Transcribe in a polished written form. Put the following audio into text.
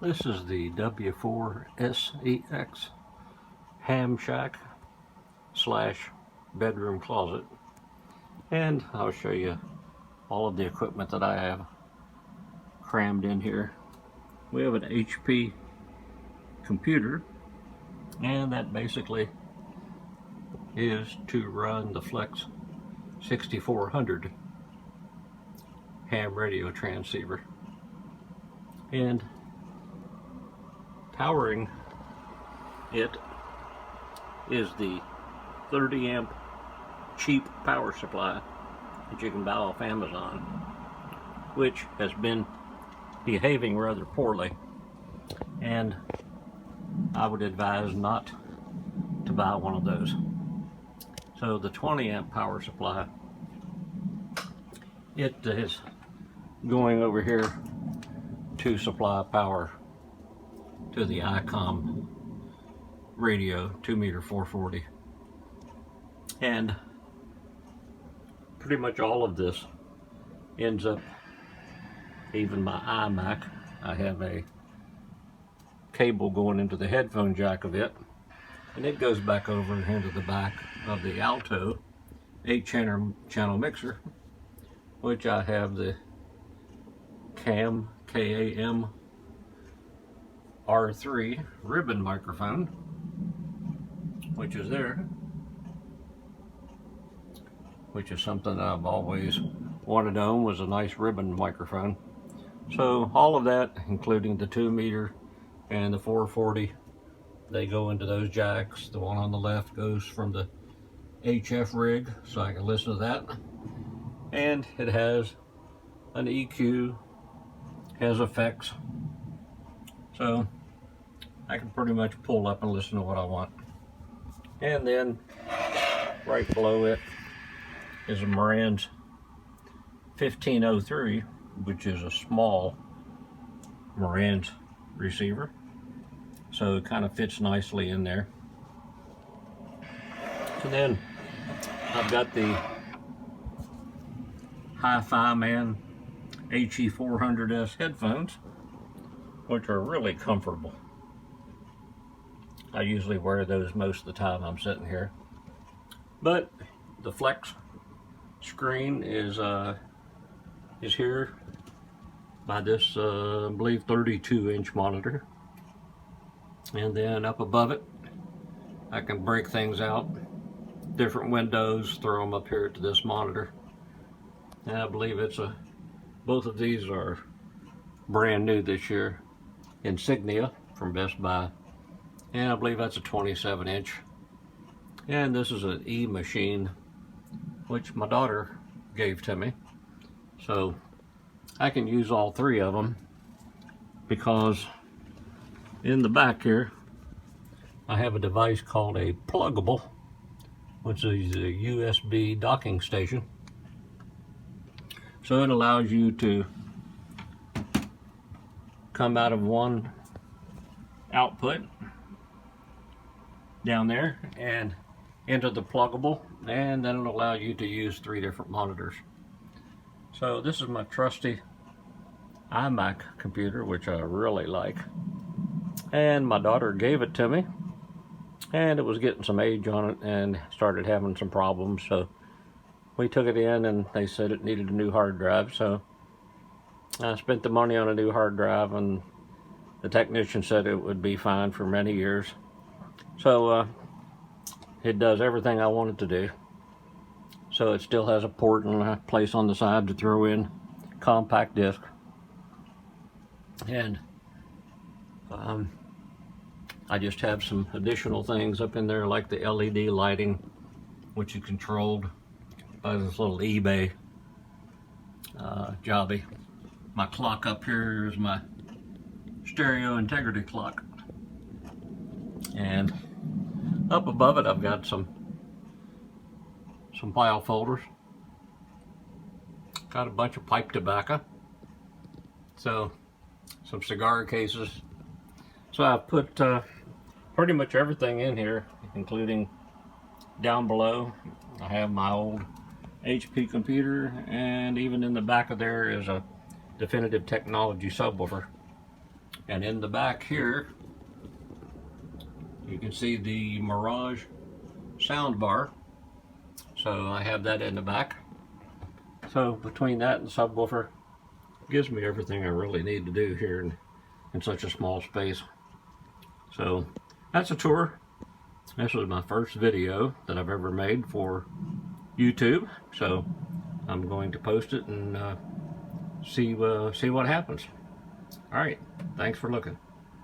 This is the W4SEX ham shack slash bedroom closet, and I'll show you all of the equipment that I have crammed in here. We have an HP computer, and that basically is to run the Flex 6400 ham radio transceiver, and powering it is the 30 amp cheap power supply that you can buy off Amazon, which has been behaving rather poorly, and I would advise not to buy one of those. So the 20 amp power supply, it is going over here to supply power to the ICOM radio 2-meter 440, and pretty much all of this ends up, even my iMac, I have a cable going into the headphone jack of it, and it goes back over into the back of the Alto 8-channel mixer, which I have the KAM R3 ribbon microphone, which is there, which is something I've always wanted to own, was a nice ribbon microphone. So all of that, including the 2-meter and the 440, they go into those jacks. The one on the left goes from the HF rig, so I can listen to that. And it has an EQ, has effects, so I can pretty much pull up and listen to what I want. And then right below it is a Marantz 1503, which is a small Marantz receiver, so it kind of fits nicely in there. And then I've got the Hi-Fi Man HE400S headphones, which are really comfortable. I usually wear those most of the time I'm sitting here. But the Flex screen is here by this, I believe, 32-inch monitor. And then up above it, I can break things out, different windows, throw them up here to this monitor. And I believe both of these are brand new this year, Insignia from Best Buy, and I believe that's a 27-inch. And this is an E-Machine, which my daughter gave to me, so I can use all three of them, because in the back here I have a device called a Pluggable, which is a USB docking station. So it allows you to come out of one output down there and into the Pluggable, and then it'll allow you to use 3 different monitors. So this is my trusty iMac computer, which I really like, and my daughter gave it to me, and it was getting some age on it and started having some problems, so we took it in and they said it needed a new hard drive. So I spent the money on a new hard drive, and the technician said it would be fine for many years. So it does everything I want it to do. So it still has a port and a place on the side to throw in compact disc. And I just have some additional things up in there, like the LED lighting, which is controlled by this little eBay jobby. My clock up here is my stereo integrity clock, and up above it I've got some file folders, got a bunch of pipe tobacco, so some cigar cases. So I've put pretty much everything in here, including down below I have my old HP computer, and even in the back of there is a Definitive Technology subwoofer. And in the back here, you can see the Mirage sound bar. So I have that in the back. So between that and the subwoofer, gives me everything I really need to do here in such a small space. So that's a tour. This was my first video that I've ever made for YouTube. So I'm going to post it and see what happens. All right, thanks for looking.